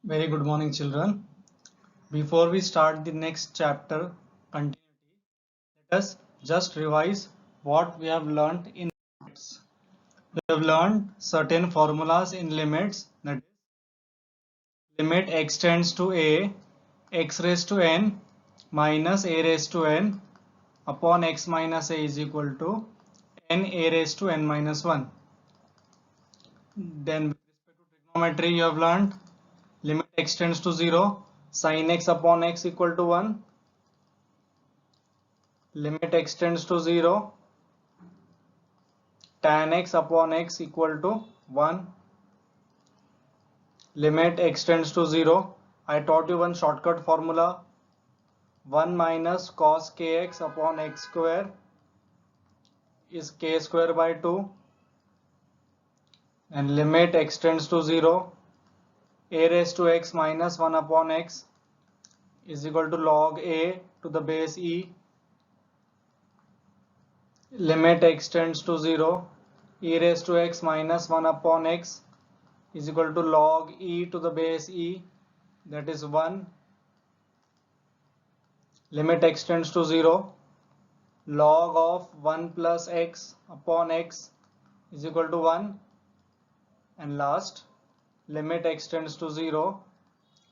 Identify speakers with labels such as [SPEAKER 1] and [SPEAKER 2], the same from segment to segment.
[SPEAKER 1] Very good morning, children. Before we start the next chapter, continuity, let us just revise what we have learned in limits. We have learned certain formulas in limits, that is, limit x tends to a, x raised to n minus a raised to n upon x minus a is equal to n a raised to n minus 1. Then with respect to trigonometry, you have learned limit x tends to 0, sin x upon x equal to 1. Limit x tends to 0, tan x upon x equal to 1. Limit x tends to 0. I taught you one shortcut formula, 1 minus cos kx upon x square is k square by 2. And limit x tends to 0, a raised to x minus 1 upon x is equal to log a to the base e. Limit x tends to 0, e raised to x minus 1 upon x is equal to log e to the base e, that is 1. Limit x tends to 0, log of 1 plus x upon x is equal to 1. And last, limit x tends to 0,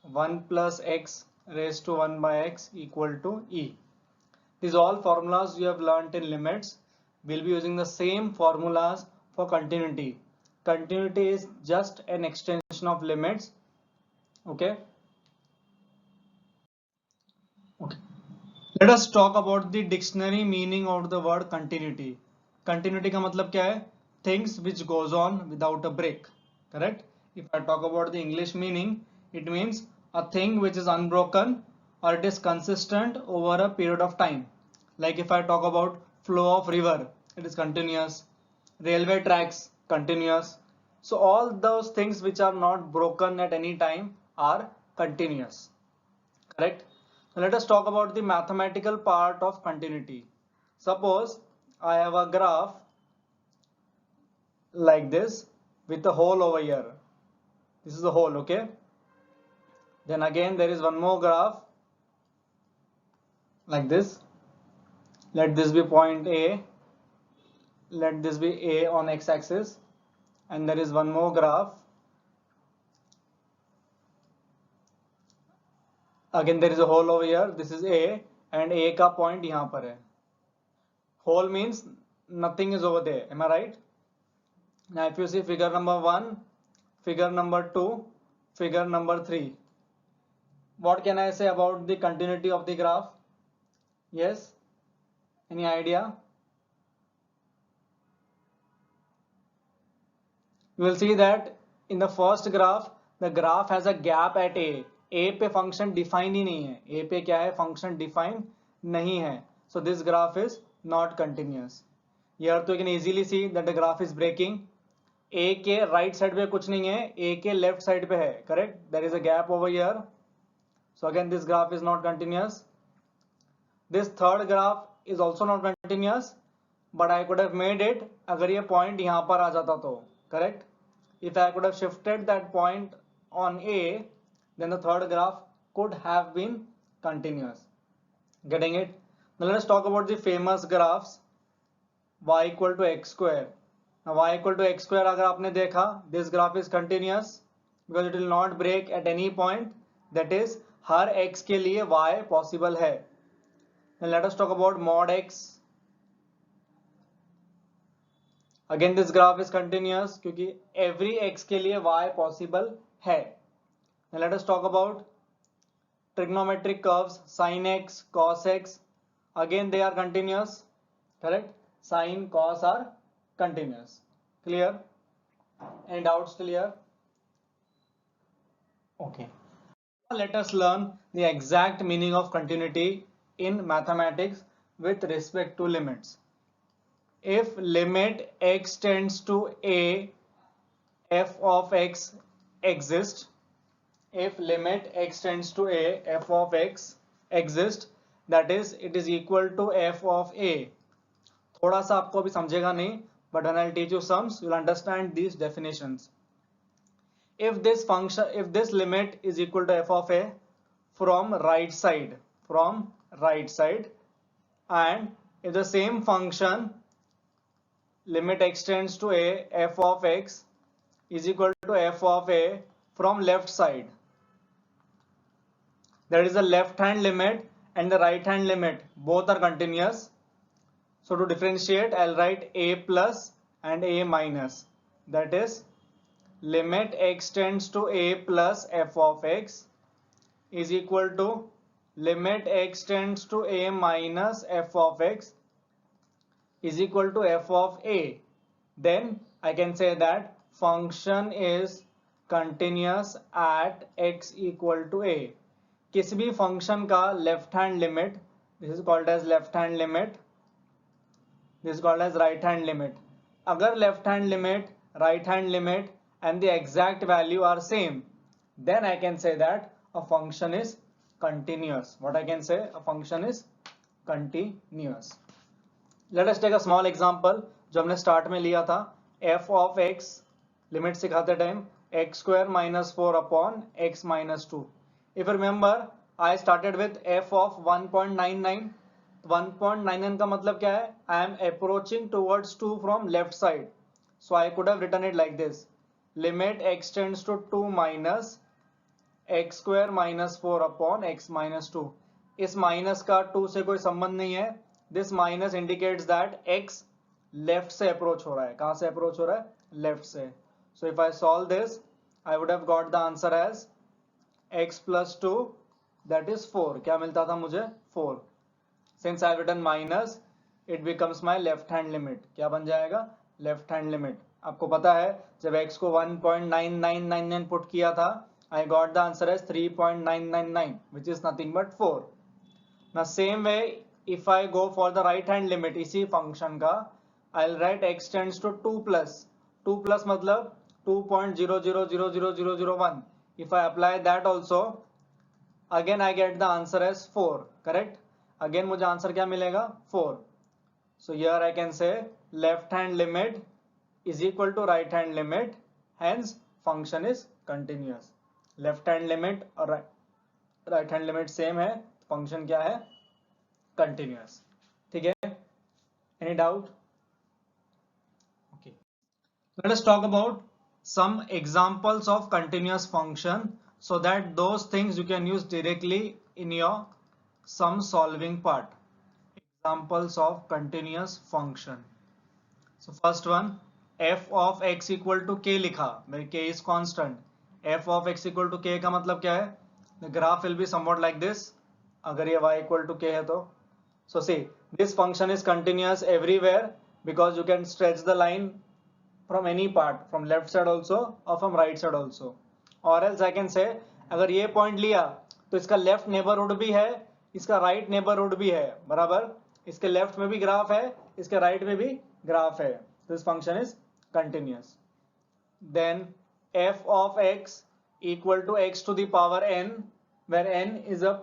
[SPEAKER 1] 1 plus x raised to 1 by x equal to e. These all formulas you have learnt in limits. We'll be using the same formulas for continuity. Continuity is just an extension of limits. Okay. Let us talk about the dictionary meaning of the word continuity. Continuity का मतलब क्या है? Things which goes on without a break. Correct? If I talk about the English meaning, it means a thing which is unbroken or it is consistent over a period of time. Like if I talk about flow of river, it is continuous. Railway tracks, continuous. So all those things which are not broken at any time are continuous. Correct? So let us talk about the mathematical part of continuity. Suppose I have a graph like this with a hole over here. This is the hole, okay? Then again there is one more graph like this. Let this be point A. Let this be A on x-axis. And there is one more graph. Again there is a hole over here. This is A and A का point यहाँ पर है. Hole means nothing is over there. Am I right? Now if you see figure number 1, figure number 2, figure number 3. What can I say about the continuity of the graph? Yes? Any idea? You will see that in the first graph, the graph has a gap at A. A पे function defined ही नहीं है. A पे क्या है? Function defined नहीं है. So this graph is not continuous. Here तो you can easily see that the graph is breaking. A के right side पे कुछ नहीं है. A के left side पे है. Correct? There is a gap over here. So again this graph is not continuous. This third graph is also not continuous, but I could have made it अगर ये point यहाँ पर आ जाता तो. Correct? If I could have shifted that point on A, then the third graph could have been continuous. Getting it? Now let us talk about the famous graphs y equal to x square. Now y equal to x square अगर आपने देखा, this graph is continuous because it will not break at any point. That is, her x के लिए y possible है. Then let us talk about mod x. Again this graph is continuous क्योंकि every x के लिए y possible है. Now let us talk about trigonometric curves, sin x, cos x. Again they are continuous. Correct? Sin, cos are continuous. Clear? Any doubts till here? Okay. Now let us learn the exact meaning of continuity in mathematics with respect to limits. If limit x tends to a, f of x exists, if limit x tends to a, f of x exists, that is it is equal to f of a. थोड़ा सा आपको अभी समझेगा नहीं, but when I'll teach you sums, you'll understand these definitions. if this limit is equal to f of a from right side, and if the same function limit extends to a, f of x is equal to f of a from left side, that is the left hand limit and the right hand limit both are continuous. So to differentiate, I'll write a plus and a minus, that is limit x tends to a plus f of x is equal to limit x tends to a minus f of x is equal to f of a. Then I can say that function is continuous at x equal to a. किसी भी function का left hand limit, this is called as left hand limit, this is called as right hand limit. अगर left hand limit, right hand limit and the exact value are same, then I can say that a function is continuous. What I can say, a function is continuous. Let us take a small example जो हमने start में लिया था. f of x limit सिखाते time x square minus 4 upon x minus 2. If you remember, I started with f of 1.99. 1.99 का मतलब क्या है? I am approaching towards 2 from left side. So I could have written it like this. Limit x tends to 2 minus x square minus 4 upon x minus 2. इस minus का 2 से कोई संबंध नहीं है. This minus indicates that x left से approach हो रहा है. कहां से अप्रोच हो रहा है? लेफ्ट से. So if I solve this, I would have got the answer as x plus 2, that is 4. क्या मिलता था मुझे? 4. Since I have written minus, it becomes my left hand limit. क्या बन जाएगा? Left hand limit. आपको पता है जब x को 1.9999 पुट किया था, I got the answer as 3.999, which is nothing but 4. Now same way, if I go for the right hand limit इसी फंक्शन का, I'll write x tends to 2 plus. 2 plus मतलब 2.0000001. If I apply that also, again I get the answer as 4. Correct? Again मुझे answer क्या मिलेगा? 4. So here I can say left hand limit is equal to right hand limit, hence function is continuous. Left hand limit और right hand limit same है, function क्या है? Continuous. ठीक है? Any doubt? Okay. Let us talk about some examples of continuous function so that those things you can use directly in your sum solving part. Examples of continuous function. So first one, f of x equal to k लिखा, where k is constant. f of x equal to k का मतलब क्या है? The graph will be somewhat like this. अगर ये y equal to k है तो. So see, this function is continuous everywhere because you can stretch the line from any part, from left side also or from right side also. Or else I can say, अगर ये point लिया तो इसका left neighborhood भी है, इसका right neighborhood भी है, बराबर. इसके लेफ्ट में भी ग्राफ है, इसके राइट में भी ग्राफ है. This function is continuous. Then f of x equal to x to the power n, where n is a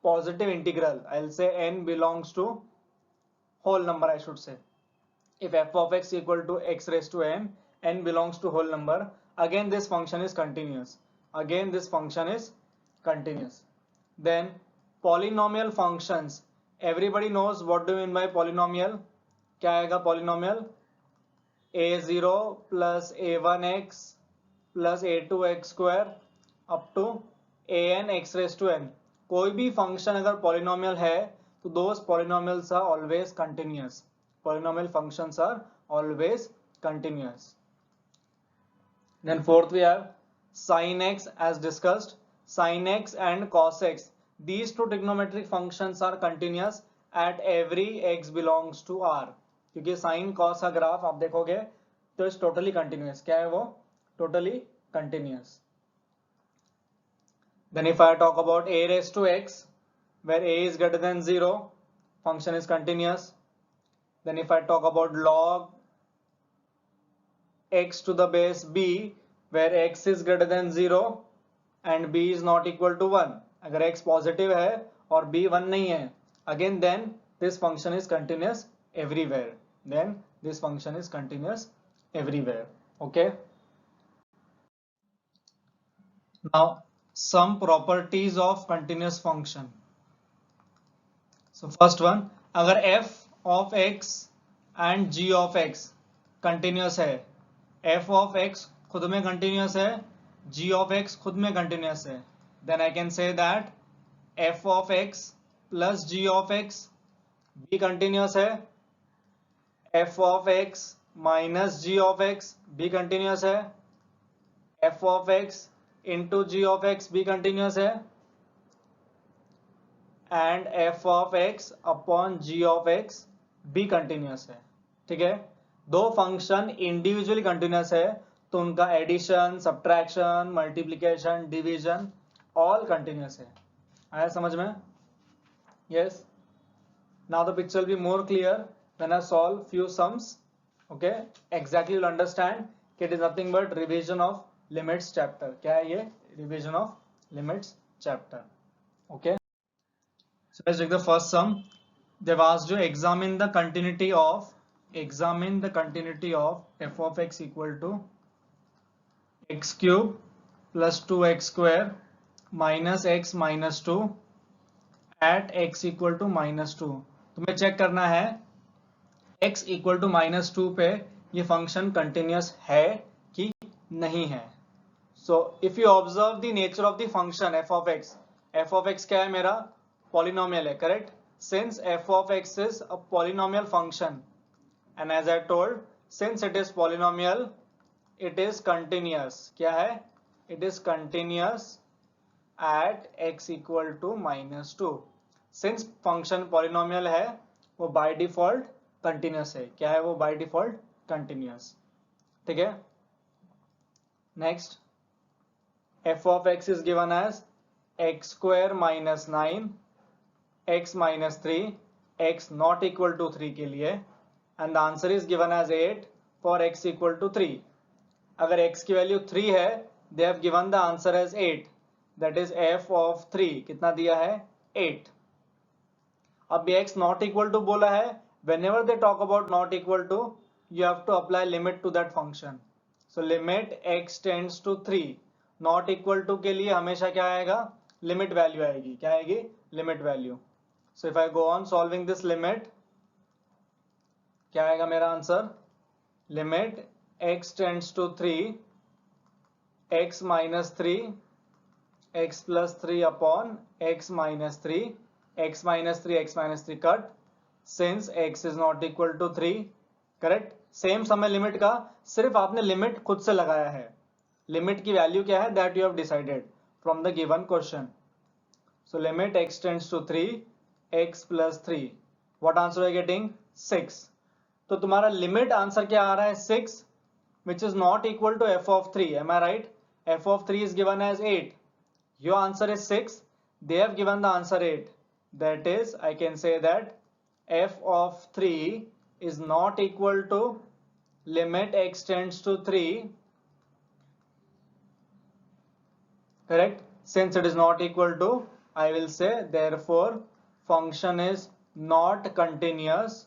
[SPEAKER 1] positive integral. I'll say n belongs to whole number, I should say. If f of x equal to x raised to n, n belongs to whole number. Again this function is continuous. Again this function is continuous. Then polynomial functions. Everybody knows what do you mean by polynomial. क्या आएगा polynomial? a0 plus a1x plus a2x square up to an x raised to n. कोई भी function अगर polynomial है तो those polynomials are always continuous. Polynomial functions are always continuous. Then fourth we have sin x, as discussed. Sin x and cos x. These two trigonometric functions are continuous at every x belongs to R. क्योंकि sin cos का graph आप देखोगे तो इस totally continuous. क्या है वो? Totally continuous. Then if I talk about a raised to x, where a is greater than 0, function is continuous. Then if I talk about log x to the base b, where x is greater than 0 and b is not equal to 1. अगर x positive है और b 1 नहीं है, again then this function is continuous everywhere. Then this function is continuous everywhere. Okay. Now, some properties of continuous function. So first one, अगर f of x and g of x continuous है, f of x खुद में continuous है, g of x खुद में continuous है, then I can say that f of x plus g of x भी continuous है, f of x minus g of x भी continuous है, f of x into g of x भी continuous है, and f of x upon g of x भी continuous है. ठीक है, दो फंक्शन इंडिविजुअली कंटिन्यूस है तो उनका addition, subtraction, multiplication, division all continuous है. आया समझ में? Yes. Now the picture will be more clear when I solve few sums. Okay, exactly you will understand कि it is nothing but revision of limits chapter. क्या है ये? Revision of limits chapter. Okay. So let's take the first sum. They've asked you examine the continuity of f of x equal to x cube plus 2x square minus x minus 2 at x equal to minus 2. तुम्हें check करना है x equal to minus 2 पे ये function continuous है कि नहीं है. So if you observe the nature of the function f of x क्या है मेरा? Polynomial है, correct? Since f of x is a polynomial function and as I told, since it is polynomial, it is continuous. क्या है? It is continuous at x equal to minus 2. Since function polynomial है, वो by default continuous है. क्या है वो? by default continuous. ठीक है? Next, f of x is given as x square minus 9 x minus 3 x not equal to 3 के लिए and the answer is given as 8 for x equal to 3. अगर x की वैल्यू 3 है, they have given the answer as 8, that is f of 3 कितना दिया है? 8. अब ये x not equal to बोला है, whenever they talk about not equal to, you have to apply limit to that function. So limit x tends to 3. not equal to के लिए हमेशा क्या आएगा? लिमिट वैल्यू आएगी. क्या आएगी? Limit value. So if I go on solving this limit, क्या आएगा मेरा answer? Limit x tends to 3 x minus 3 x plus 3 upon x minus 3 x minus 3 x minus 3 cut since x is not equal to 3. Correct? Same समय limit का, सिर्फ आपने limit खुद से लगाया है. लिमिट की वैल्यू क्या है? That you have decided from the given question. So limit x tends to 3 x plus 3. What answer are you getting? 6. तो तुम्हारा लिमिट आंसर क्या आ रहा है? 6, which is not equal to f of 3. Am I right? f of 3 is given as 8. Your answer is 6. They have given the answer 8. That is, I can say that f of 3 is not equal to limit x tends to 3. Correct? Since it is not equal to, I will say therefore function is not continuous.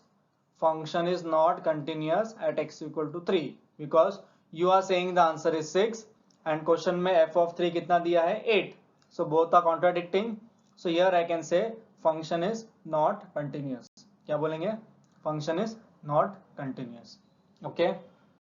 [SPEAKER 1] Function is not continuous at x equal to 3 because you are saying the answer is 6 and question में f of 3 कितना दिया है? 8. So both are contradicting. So here I can say function is not continuous. क्या बोलेंगे? Function is not continuous. Okay.